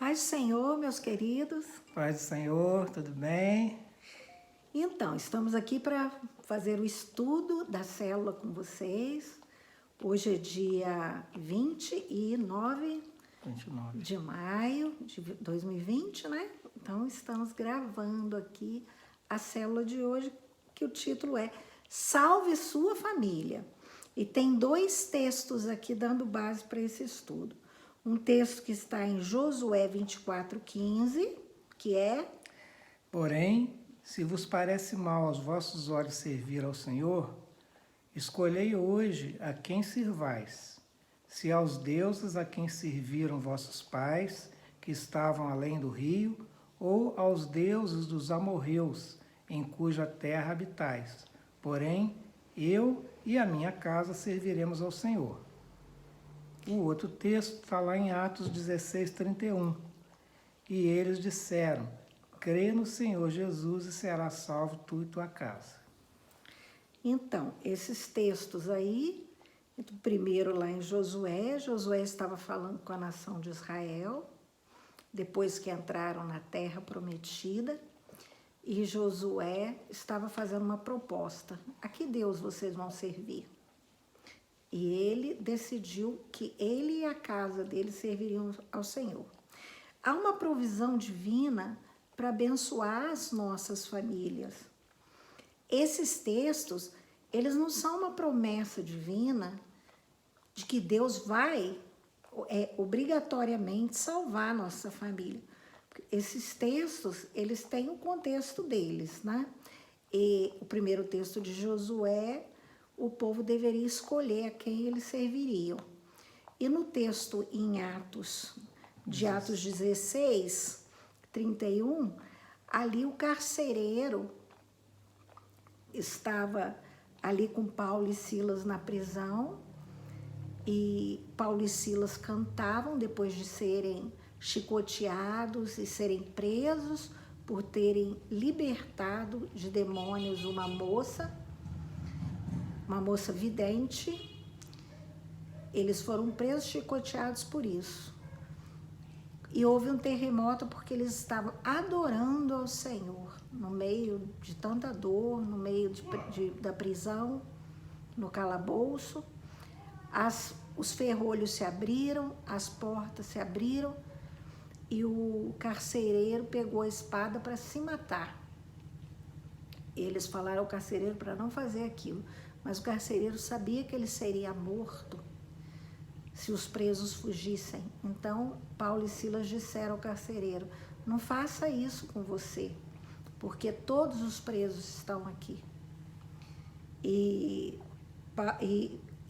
Paz do Senhor, meus queridos. Paz do Senhor, tudo bem? Então, estamos aqui para fazer o estudo da célula com vocês. Hoje é dia 29 29. de maio de 2020, né? Então, estamos gravando aqui a célula de hoje, que o título é Salve Sua Família. E tem dois textos aqui dando base para esse estudo. Um texto que está em Josué 24:15, que é: Porém, se vos parece mal aos vossos olhos servir ao Senhor, escolhei hoje a quem sirvais, se aos deuses a quem serviram vossos pais, que estavam além do rio, ou aos deuses dos amorreus, em cuja terra habitais. Porém, eu e a minha casa serviremos ao Senhor. O outro texto está lá em Atos 16:31. E eles disseram: crê no Senhor Jesus e serás salvo tu e tua casa. Então, esses textos aí, o primeiro lá em Josué estava falando com a nação de Israel, depois que entraram na terra prometida, e Josué estava fazendo uma proposta: a que Deus vocês vão servir? E ele decidiu que ele e a casa dele serviriam ao Senhor. Há uma provisão divina para abençoar as nossas famílias. Esses textos, eles não são uma promessa divina de que Deus vai obrigatoriamente salvar a nossa família. Esses textos, eles têm o contexto deles, né? E o primeiro texto de Josué, o povo deveria escolher a quem eles serviriam. E no texto em Atos 16:31, ali o carcereiro estava ali com Paulo e Silas na prisão, e Paulo e Silas cantavam depois de serem chicoteados e serem presos por terem libertado de demônios uma moça vidente. Eles foram presos, chicoteados por isso. E houve um terremoto porque eles estavam adorando ao Senhor, no meio de tanta dor, no meio da prisão, no calabouço. Os ferrolhos se abriram, as portas se abriram, e o carcereiro pegou a espada para se matar. Eles falaram ao carcereiro para não fazer aquilo, mas o carcereiro sabia que ele seria morto se os presos fugissem. Então, Paulo e Silas disseram ao carcereiro: não faça isso com você, porque todos os presos estão aqui. E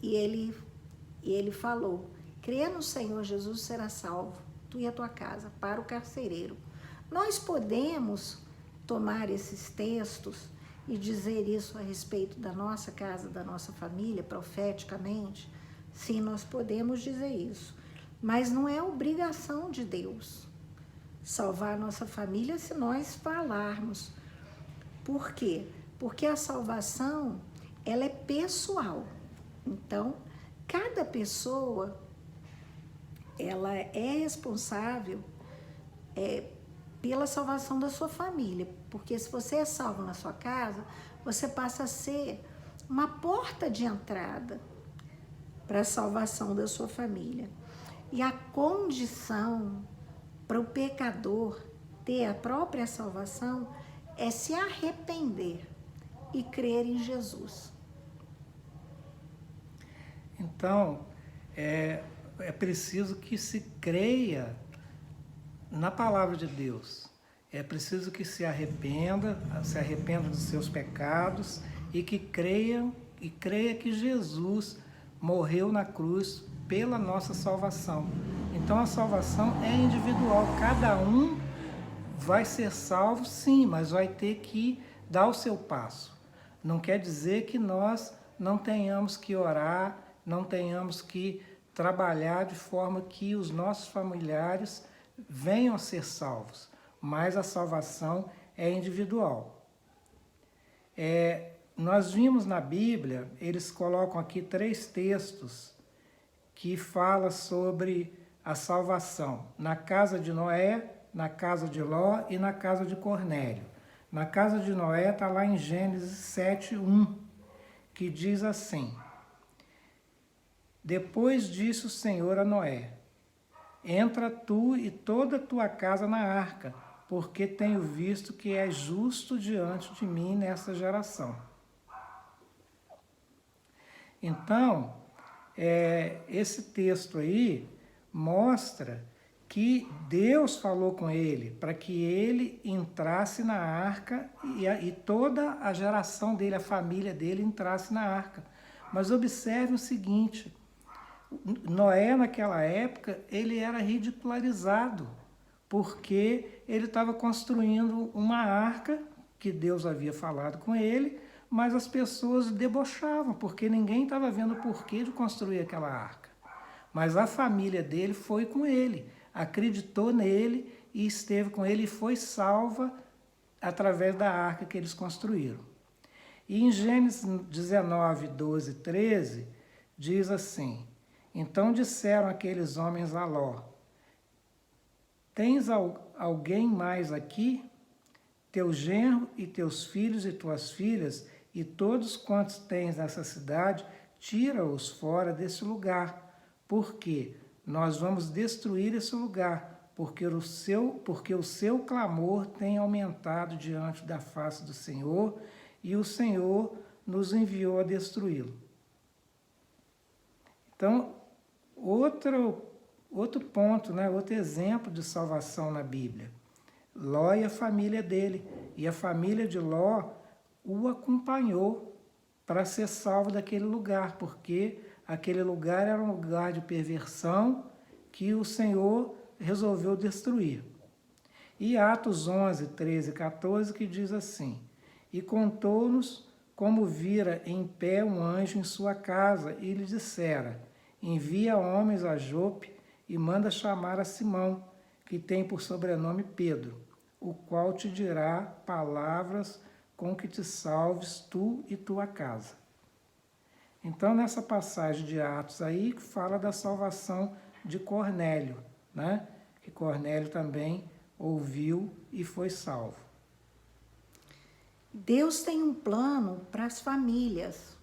ele falou: crê no Senhor Jesus, será salvo, tu e a tua casa, para o carcereiro. Nós podemos tomar esses textos e dizer isso a respeito da nossa casa, da nossa família, profeticamente? Sim, nós podemos dizer isso, mas não é obrigação de Deus salvar a nossa família se nós falarmos. Por quê? Porque a salvação, ela é pessoal. Então, cada pessoa, ela é responsável pela salvação da sua família. Porque se você é salvo na sua casa, você passa a ser uma porta de entrada para a salvação da sua família. E a condição para o pecador ter a própria salvação é se arrepender e crer em Jesus. Então, é preciso que se creia na palavra de Deus. É preciso que se arrependa dos seus pecados e que creia que Jesus morreu na cruz pela nossa salvação. Então a salvação é individual, cada um vai ser salvo, sim, mas vai ter que dar o seu passo. Não quer dizer que nós não tenhamos que orar, não tenhamos que trabalhar de forma que os nossos familiares venham a ser salvos, mas a salvação é individual. Nós vimos na Bíblia, eles colocam aqui 3 textos que falam sobre a salvação na casa de Noé, na casa de Ló e na casa de Cornélio. Na casa de Noé está lá em Gênesis 7:1, que diz assim: Depois disse o Senhor a Noé: Entra tu e toda a tua casa na arca, porque tenho visto que és justo diante de mim nessa geração. Então, esse texto aí mostra que Deus falou com ele para que ele entrasse na arca e toda a geração dele, a família dele, entrasse na arca. Mas observe o seguinte: Noé, naquela época, ele era ridicularizado, porque ele estava construindo uma arca que Deus havia falado com ele, mas as pessoas debochavam, porque ninguém estava vendo o porquê de construir aquela arca. Mas a família dele foi com ele, acreditou nele e esteve com ele e foi salva através da arca que eles construíram. E em Gênesis 19, 12, 13, diz assim: Então disseram aqueles homens a Ló: Tens alguém mais aqui? Teu genro e teus filhos e tuas filhas e todos quantos tens nessa cidade, tira-os fora desse lugar, porque nós vamos destruir esse lugar, porque o seu clamor tem aumentado diante da face do Senhor, e o Senhor nos enviou a destruí-lo. Então, outro ponto, né? Outro exemplo de salvação na Bíblia. Ló e a família dele. E a família de Ló o acompanhou para ser salvo daquele lugar, porque aquele lugar era um lugar de perversão que o Senhor resolveu destruir. E Atos 11, 13 e 14, que diz assim: E contou-nos como vira em pé um anjo em sua casa, e lhe dissera: Envia homens a Jope e manda chamar a Simão, que tem por sobrenome Pedro, o qual te dirá palavras com que te salves tu e tua casa. Então, nessa passagem de Atos aí, fala da salvação de Cornélio, né? Que Cornélio também ouviu e foi salvo. Deus tem um plano para as famílias.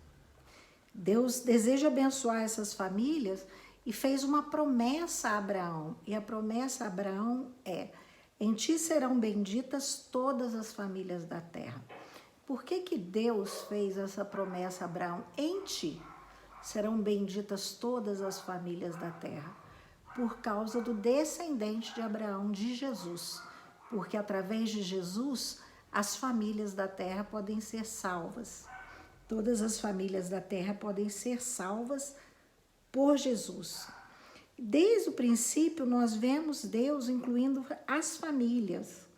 Deus deseja abençoar essas famílias e fez uma promessa a Abraão. E a promessa a Abraão é: em ti serão benditas todas as famílias da terra. Por que Deus fez essa promessa a Abraão? Em ti serão benditas todas as famílias da terra. Por causa do descendente de Abraão, de Jesus. Porque através de Jesus, as famílias da terra podem ser salvas. Todas as famílias da terra podem ser salvas por Jesus. Desde o princípio, nós vemos Deus incluindo as famílias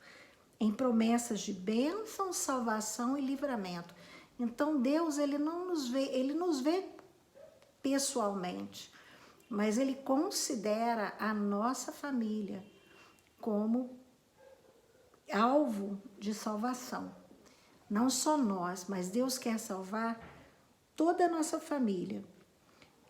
em promessas de bênção, salvação e livramento. Então, Deus, ele não nos vê, ele nos vê pessoalmente, mas ele considera a nossa família como alvo de salvação. Não só nós, mas Deus quer salvar toda a nossa família.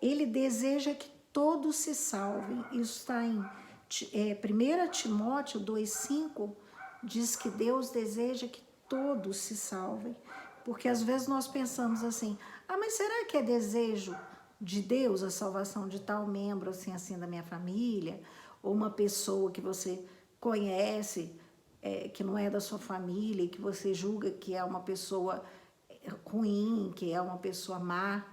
Ele deseja que todos se salvem. Isso está em 1 Timóteo 2,5, diz que Deus deseja que todos se salvem. Porque às vezes nós pensamos assim: mas será que é desejo de Deus a salvação de tal membro assim da minha família? Ou uma pessoa que você conhece, que não é da sua família, e que você julga que é uma pessoa ruim, que é uma pessoa má.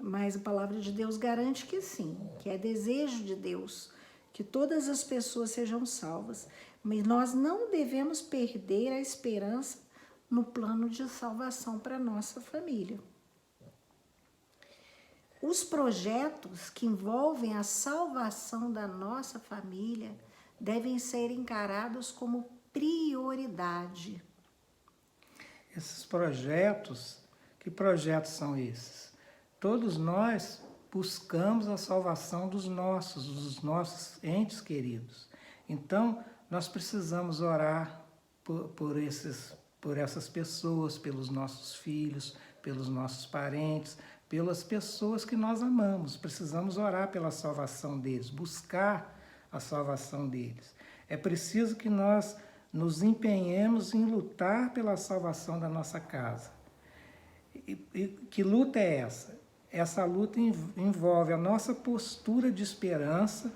Mas a palavra de Deus garante que sim, que é desejo de Deus que todas as pessoas sejam salvas. Mas nós não devemos perder a esperança no plano de salvação para a nossa família. Os projetos que envolvem a salvação da nossa família devem ser encarados como prioridade. Esses projetos, que projetos são esses? Todos nós buscamos a salvação dos nossos entes queridos. Então, nós precisamos orar por essas pessoas, pelos nossos filhos, pelos nossos parentes, pelas pessoas que nós amamos. Precisamos orar pela salvação deles, buscar a salvação deles. É preciso que nós nos empenhemos em lutar pela salvação da nossa casa. E que luta é essa? Essa luta envolve a nossa postura de esperança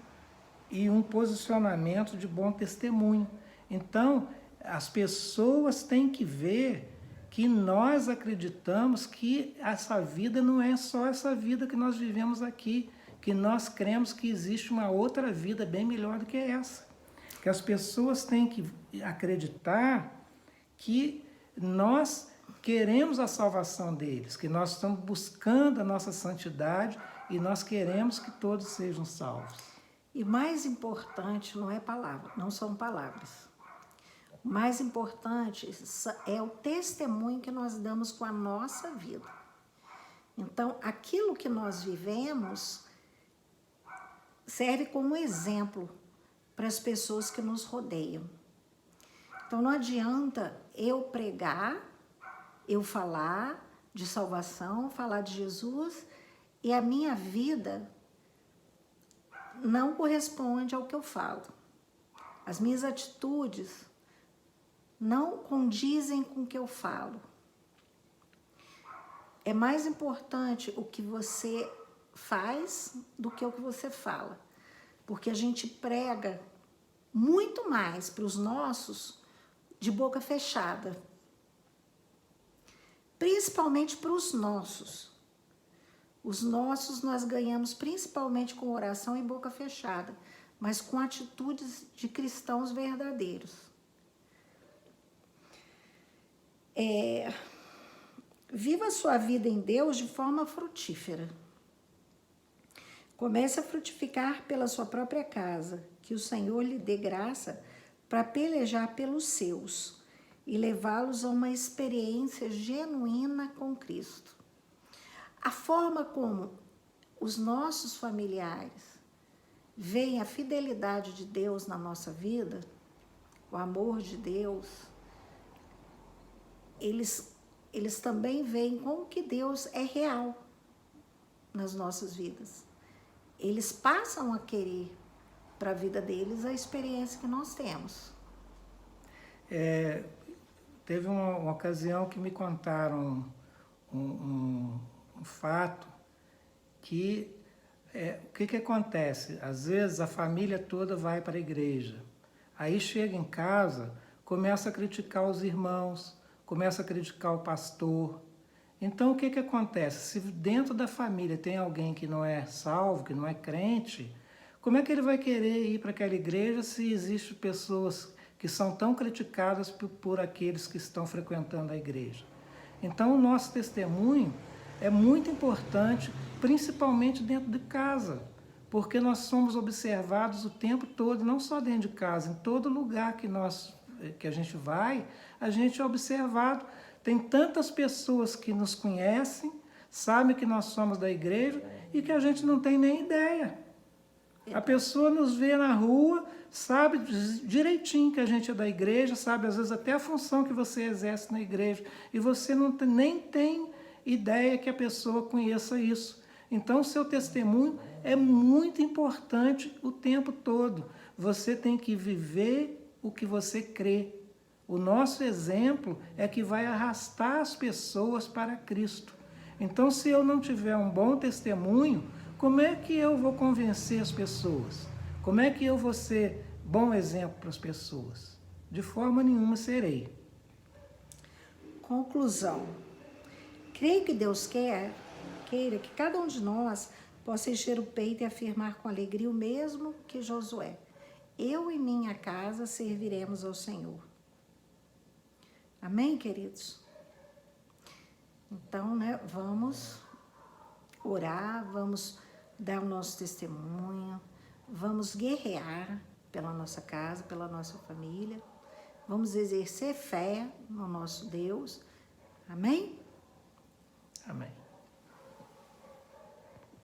e um posicionamento de bom testemunho. Então, as pessoas têm que ver que nós acreditamos que essa vida não é só essa vida que nós vivemos aqui, que nós cremos que existe uma outra vida bem melhor do que essa. Que as pessoas têm que acreditar que nós queremos a salvação deles, que nós estamos buscando a nossa santidade e nós queremos que todos sejam salvos. E mais importante não é palavra, não são palavras. O mais importante é o testemunho que nós damos com a nossa vida. Então, aquilo que nós vivemos serve como exemplo para as pessoas que nos rodeiam. Então, não adianta eu pregar, eu falar de salvação, falar de Jesus, e a minha vida não corresponde ao que eu falo. As minhas atitudes não condizem com o que eu falo. É mais importante o que você faz do que o que você fala. Porque a gente prega muito mais para os nossos de boca fechada. Principalmente para os nossos. Os nossos nós ganhamos principalmente com oração e boca fechada, mas com atitudes de cristãos verdadeiros. Viva a sua vida em Deus de forma frutífera. Comece a frutificar pela sua própria casa, que o Senhor lhe dê graça para pelejar pelos seus e levá-los a uma experiência genuína com Cristo. A forma como os nossos familiares veem a fidelidade de Deus na nossa vida, o amor de Deus, eles também veem como que Deus é real nas nossas vidas. Eles passam a querer para a vida deles a experiência que nós temos. Teve uma ocasião que me contaram um fato que o que acontece? Às vezes a família toda vai para a igreja, aí chega em casa, começa a criticar os irmãos, começa a criticar o pastor. Então o que acontece? Se dentro da família tem alguém que não é salvo, que não é crente, como é que ele vai querer ir para aquela igreja se existem pessoas que são tão criticadas por aqueles que estão frequentando a igreja? Então o nosso testemunho é muito importante, principalmente dentro de casa, porque nós somos observados o tempo todo, não só dentro de casa, em todo lugar que a gente vai, a gente é observado. Tem tantas pessoas que nos conhecem, sabem que nós somos da igreja e que a gente não tem nem ideia. A pessoa nos vê na rua, sabe direitinho que a gente é da igreja, sabe às vezes até a função que você exerce na igreja, e você nem tem ideia que a pessoa conheça isso. Então, o seu testemunho é muito importante o tempo todo. Você tem que viver o que você crê. O nosso exemplo é que vai arrastar as pessoas para Cristo. Então, se eu não tiver um bom testemunho, como é que eu vou convencer as pessoas? Como é que eu vou ser bom exemplo para as pessoas? De forma nenhuma serei. Conclusão. Creio que Deus queira que cada um de nós possa encher o peito e afirmar com alegria o mesmo que Josué. Eu e minha casa serviremos ao Senhor. Amém, queridos? Então, vamos orar, vamos dar o nosso testemunho, vamos guerrear pela nossa casa, pela nossa família, vamos exercer fé no nosso Deus. Amém? Amém.